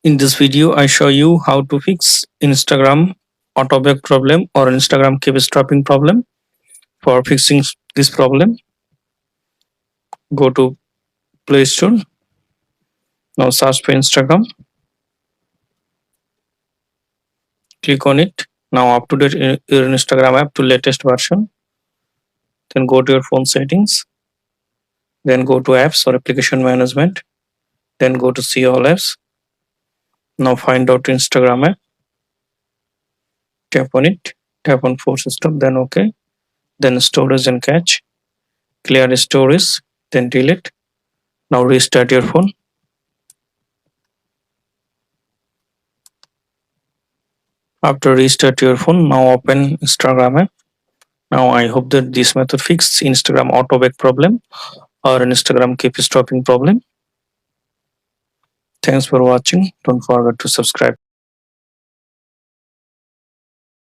In this video, I show you how to fix Instagram autoback problem or Instagram keep stopping problem. For fixing this problem, go to Play Store. Now search for Instagram. Click on it. Now up to date your Instagram app to latest version. Then go to your phone settings. Then go to apps or application management. Then go to see all apps. Now find out Instagram app. Tap on it. Tap on force stop. Then OK. Then storage and cache. Clear storage. Then delete. Now restart your phone. After restart your phone, now open Instagram app. Now I hope that this method fixed Instagram autoback problem or Instagram keep stopping problem. Thanks for watching. Don't forget to subscribe.